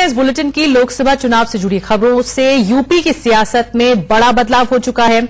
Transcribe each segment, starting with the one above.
इस बुलेटिन की लोकसभा चुनाव से जुड़ी खबरों से यूपी की सियासत में बड़ा बदलाव हो चुका है।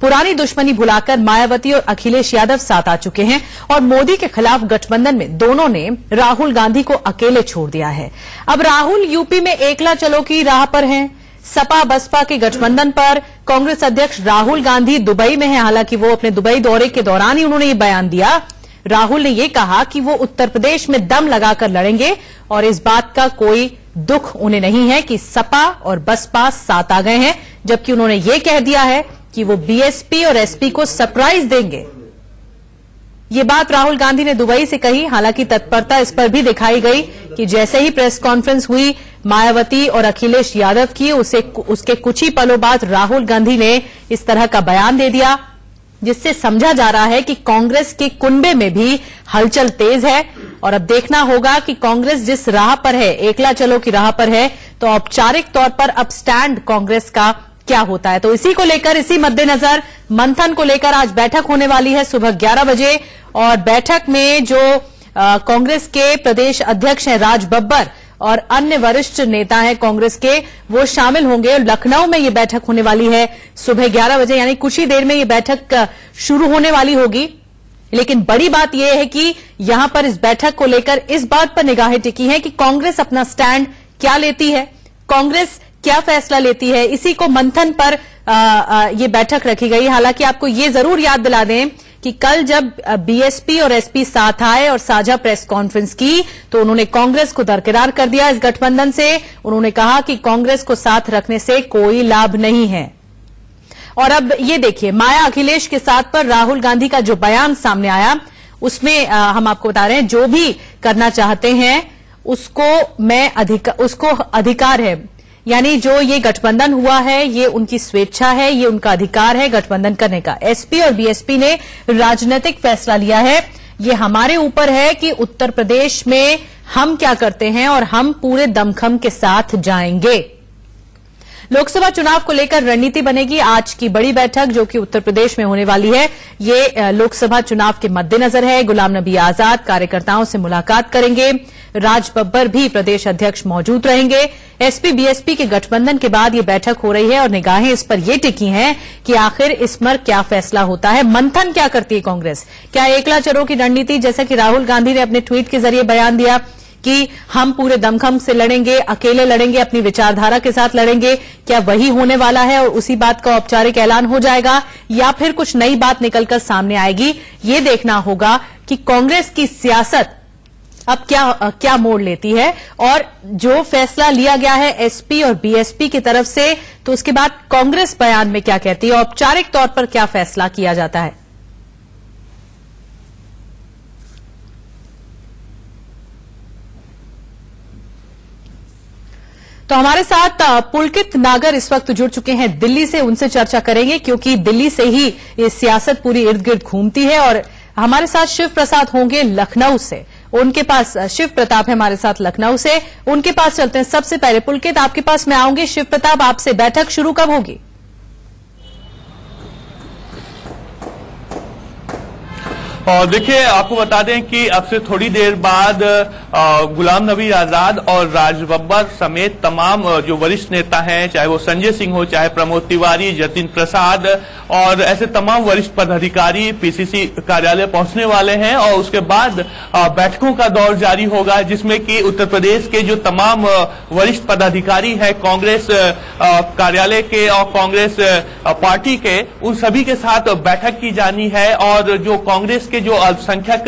पुरानी दुश्मनी भुलाकर मायावती और अखिलेश यादव साथ आ चुके हैं और मोदी के खिलाफ गठबंधन में दोनों ने राहुल गांधी को अकेले छोड़ दिया है। अब राहुल यूपी में एकला चलो की राह पर हैं। सपा बसपा के गठबंधन पर कांग्रेस अध्यक्ष राहुल गांधी दुबई में हैं। हालांकि वो अपने दुबई दौरे के दौरान ही उन्होंने ये बयान दिया। राहुल ने ये कहा कि वो उत्तर प्रदेश में दम लगाकर लड़ेंगे और इस बात का कोई दुख उन्हें नहीं है कि सपा और बसपा साथ आ गए हैं, जबकि उन्होंने ये कह दिया है कि वो बीएसपी और एसपी को सरप्राइज देंगे। ये बात राहुल गांधी ने दुबई से कही। हालांकि तत्परता इस पर भी दिखाई गई कि जैसे ही प्रेस कॉन्फ्रेंस हुई मायावती और अखिलेश यादव की, उसके कुछ ही पलों बाद राहुल गांधी ने इस तरह का बयान दे दिया, जिससे समझा जा रहा है कि कांग्रेस के कुनबे में भी हलचल तेज है। और अब देखना होगा कि कांग्रेस जिस राह पर है, एकला चलो की राह पर है, तो औपचारिक तौर पर अब स्टैंड कांग्रेस का क्या होता है। तो इसी को लेकर, इसी मद्देनजर मंथन को लेकर आज बैठक होने वाली है सुबह 11 बजे। और बैठक में जो कांग्रेस के प्रदेश अध्यक्ष हैं राज बब्बर और अन्य वरिष्ठ नेता हैं कांग्रेस के, वो शामिल होंगे। लखनऊ में ये बैठक होने वाली है सुबह 11 बजे, यानी कुछ ही देर में ये बैठक शुरू होने वाली होगी। लेकिन बड़ी बात यह है कि यहां पर इस बैठक को लेकर इस बात पर निगाहें टिकी हैं कि कांग्रेस अपना स्टैंड क्या लेती है, कांग्रेस क्या फैसला लेती है। इसी को मंथन पर ये बैठक रखी गई। हालांकि आपको ये जरूर याद दिला दें कि कल जब बीएसपी और एसपी साथ आए और साझा प्रेस कॉन्फ्रेंस की, तो उन्होंने कांग्रेस को दरकिनार कर दिया इस गठबंधन से। उन्होंने कहा कि कांग्रेस को साथ रखने से कोई लाभ नहीं है। और अब ये देखिए, माया अखिलेश के साथ पर राहुल गांधी का जो बयान सामने आया, उसमें हम आपको बता रहे हैं, जो भी करना चाहते हैं उसको अधिकार है। यानी जो ये गठबंधन हुआ है, ये उनकी स्वेच्छा है, ये उनका अधिकार है गठबंधन करने का। एसपी और बीएसपी ने राजनीतिक फैसला लिया है। ये हमारे ऊपर है कि उत्तर प्रदेश में हम क्या करते हैं और हम पूरे दमखम के साथ जाएंगे। लोकसभा चुनाव को लेकर रणनीति बनेगी। आज की बड़ी बैठक जो कि उत्तर प्रदेश में होने वाली है, ये लोकसभा चुनाव के मद्देनजर है। गुलाम नबी आजाद कार्यकर्ताओं से मुलाकात करेंगे। राज बब्बर भी प्रदेश अध्यक्ष मौजूद रहेंगे। एसपी बीएसपी के गठबंधन के बाद ये बैठक हो रही है और निगाहें इस पर ये टिकी हैं कि आखिर इस पर क्या फैसला होता है। मंथन क्या करती है कांग्रेस? क्या एकला चलो की रणनीति, जैसा कि राहुल गांधी ने अपने ट्वीट के जरिए बयान दिया कि हम पूरे दमखम से लड़ेंगे, अकेले लड़ेंगे, अपनी विचारधारा के साथ लड़ेंगे, क्या वही होने वाला है और उसी बात का औपचारिक ऐलान हो जाएगा, या फिर कुछ नई बात निकलकर सामने आएगी? ये देखना होगा कि कांग्रेस की सियासत अब क्या मोड़ लेती है। और जो फैसला लिया गया है एसपी और बीएसपी की तरफ से, तो उसके बाद कांग्रेस बयान में क्या कहती है, औपचारिक तौर पर क्या फैसला किया जाता है। तो हमारे साथ पुलकित नागर इस वक्त जुड़ चुके हैं दिल्ली से, उनसे चर्चा करेंगे क्योंकि दिल्ली से ही ये सियासत पूरी इर्द गिर्द घूमती है। और हमारे साथ शिव प्रसाद होंगे लखनऊ से, उनके पास शिव प्रताप है हमारे साथ लखनऊ से, उनके पास चलते हैं। सबसे पहले पुलकित, आपके पास मैं आऊंगी। शिव प्रताप, आपसे बैठक शुरू कब होगी? और देखिए, आपको बता दें कि अब से थोड़ी देर बाद गुलाम नबी आजाद और राज बब्बर समेत तमाम जो वरिष्ठ नेता हैं, चाहे वो संजय सिंह हो, चाहे प्रमोद तिवारी, जतिन प्रसाद और ऐसे तमाम वरिष्ठ पदाधिकारी पीसीसी कार्यालय पहुंचने वाले हैं। और उसके बाद बैठकों का दौर जारी होगा, जिसमें कि उत्तर प्रदेश के जो तमाम वरिष्ठ पदाधिकारी हैं कांग्रेस कार्यालय के और कांग्रेस पार्टी के, उन सभी के साथ बैठक की जानी है। और जो कांग्रेस के जो अल्पसंख्यक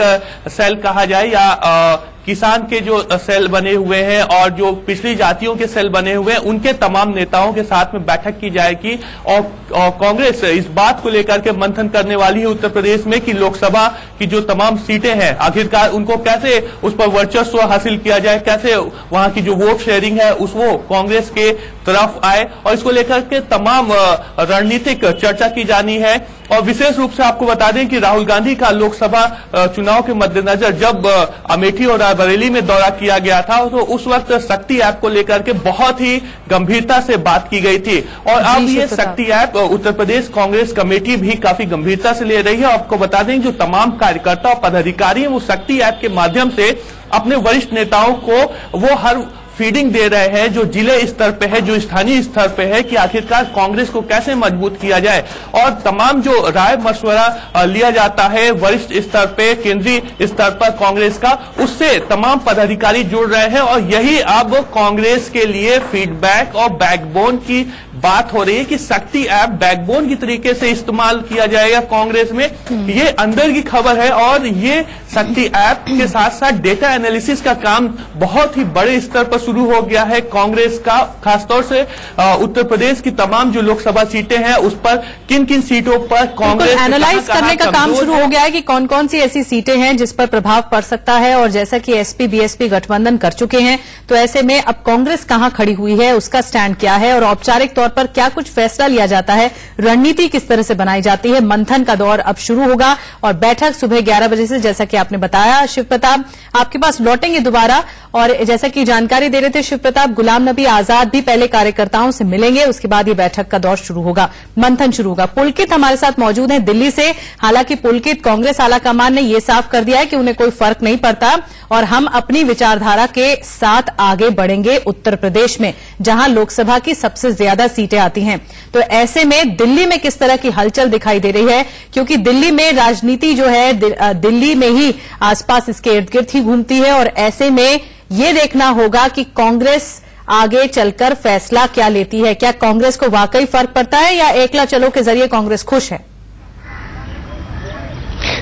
सेल कहा जाए या किसान के जो सेल बने हुए हैं और जो पिछड़ी जातियों के सेल बने हुए हैं, उनके तमाम नेताओं के साथ में बैठक की जाएगी। और कांग्रेस इस बात को लेकर के मंथन करने वाली है उत्तर प्रदेश में कि लोकसभा की जो तमाम सीटें हैं, आखिरकार उनको कैसे उस पर वर्चस्व हासिल किया जाए, कैसे वहां की जो वोट शेयरिंग है वो कांग्रेस के तरफ आए, और इसको लेकर के तमाम रणनीतिक चर्चा की जानी है। और विशेष रूप से आपको बता दें कि राहुल गांधी का लोकसभा चुनाव के मद्देनजर जब अमेठी और रायबरेली में दौरा किया गया था, तो उस वक्त शक्ति ऐप को लेकर के बहुत ही गंभीरता से बात की गई थी। और अब ये शक्ति ऐप उत्तर प्रदेश कांग्रेस कमेटी भी काफी गंभीरता से ले रही है। आपको बता दें जो तमाम कार्यकर्ता और पदाधिकारी हैं, वो शक्ति ऐप के माध्यम से अपने वरिष्ठ नेताओं को वो हर फीडिंग दे रहे हैं, जो जिले स्तर पे है, जो स्थानीय स्तर पे है, कि आखिरकार कांग्रेस को कैसे मजबूत किया जाए। और तमाम जो राय मशवरा लिया जाता है वरिष्ठ स्तर पे, केंद्रीय स्तर पर कांग्रेस का, उससे तमाम पदाधिकारी जुड़ रहे हैं। और यही अब कांग्रेस के लिए फीडबैक और बैकबोन की बात हो रही है कि शक्ति ऐप बैकबोन की तरीके से इस्तेमाल किया जाएगा कांग्रेस में। ये अंदर की खबर है। और ये शक्ति ऐप के साथ साथ डेटा एनालिसिस का काम बहुत ही बड़े स्तर पर शुरू हो गया है कांग्रेस का। खासतौर से उत्तर प्रदेश की तमाम जो लोकसभा सीटें हैं उस पर किन किन सीटों पर कांग्रेस एनालाइज करने का काम शुरू हो गया है कि कौन कौन सी ऐसी सीटें हैं जिस पर प्रभाव पड़ सकता है। और जैसा कि एसपी बीएसपी गठबंधन कर चुके हैं, तो ऐसे में अब कांग्रेस कहां खड़ी हुई है, उसका स्टैंड क्या है और औपचारिक तौर पर क्या कुछ फैसला लिया जाता है, रणनीति किस तरह से बनाई जाती है। मंथन का दौर अब शुरू होगा और बैठक सुबह 11 बजे से, जैसा कि आपने बताया। शिव प्रताप, आपके पास लौटेंगे दोबारा। और जैसा कि जानकारी दे रहे थे शिव प्रताप, गुलाम नबी आजाद भी पहले कार्यकर्ताओं से मिलेंगे, उसके बाद ये बैठक का दौर शुरू होगा, मंथन शुरू होगा। पुलकित हमारे साथ मौजूद हैं दिल्ली से। हालांकि पुलकित, कांग्रेस आलाकमान ने यह साफ कर दिया है कि उन्हें कोई फर्क नहीं पड़ता और हम अपनी विचारधारा के साथ आगे बढ़ेंगे उत्तर प्रदेश में, जहां लोकसभा की सबसे ज्यादा सीटें आती हैं। तो ऐसे में दिल्ली में किस तरह की हलचल दिखाई दे रही है, क्योंकि दिल्ली में राजनीति जो है दिल्ली में ही आसपास इसके इर्द गिर्द ही घूमती है। और ऐसे में ये देखना होगा कि कांग्रेस आगे चलकर फैसला क्या लेती है। क्या कांग्रेस को वाकई फर्क पड़ता है या एकला चलो के जरिए कांग्रेस खुश है?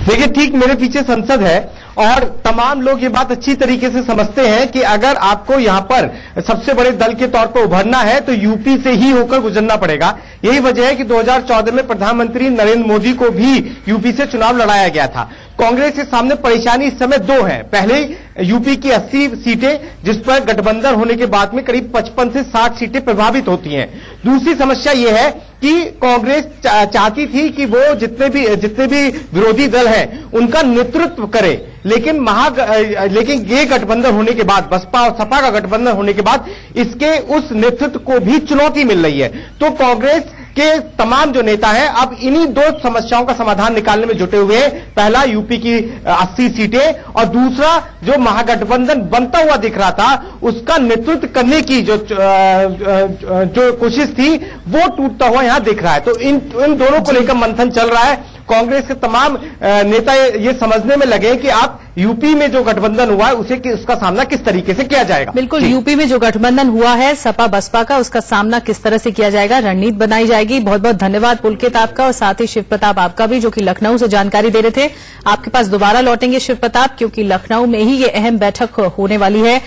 देखिए, ठीक मेरे पीछे संसद है और तमाम लोग ये बात अच्छी तरीके से समझते हैं कि अगर आपको यहां पर सबसे बड़े दल के तौर पर उभरना है तो यूपी से ही होकर गुजरना पड़ेगा। यही वजह है कि 2014 में प्रधानमंत्री नरेंद्र मोदी को भी यूपी से चुनाव लड़ाया गया था। कांग्रेस के सामने परेशानी इस समय दो है। पहले यूपी की 80 सीटें, जिस पर गठबंधन होने के बाद में करीब 55 से 60 सीटें प्रभावित होती हैं। दूसरी समस्या यह है कि कांग्रेस चाहती थी कि वो जितने भी विरोधी दल हैं उनका नेतृत्व करे, लेकिन ये गठबंधन होने के बाद, बसपा और सपा का गठबंधन होने के बाद, इसके उस नेतृत्व को भी चुनौती मिल रही है। तो कांग्रेस के तमाम जो नेता हैं अब इन्हीं दो समस्याओं का समाधान निकालने में जुटे हुए हैं। पहला यूपी की 80 सीटें और दूसरा जो महागठबंधन बनता हुआ दिख रहा था उसका नेतृत्व करने की जो कोशिश थी वो टूटता हुआ यहां दिख रहा है। तो इन दोनों को लेकर मंथन चल रहा है। कांग्रेस के तमाम नेता ये समझने में लगे कि आप यूपी में जो गठबंधन हुआ है उसका सामना किस तरीके से किया जाएगा। बिल्कुल, यूपी में जो गठबंधन हुआ है सपा बसपा का, उसका सामना किस तरह से किया जाएगा, रणनीति बनाई जाएगी। बहुत बहुत धन्यवाद पुलकित आपका और साथ ही शिव प्रताप आपका भी, जो कि लखनऊ से जानकारी दे रहे थे। आपके पास दोबारा लौटेंगे शिव प्रताप, क्योंकि लखनऊ में ही ये अहम बैठक होने वाली है।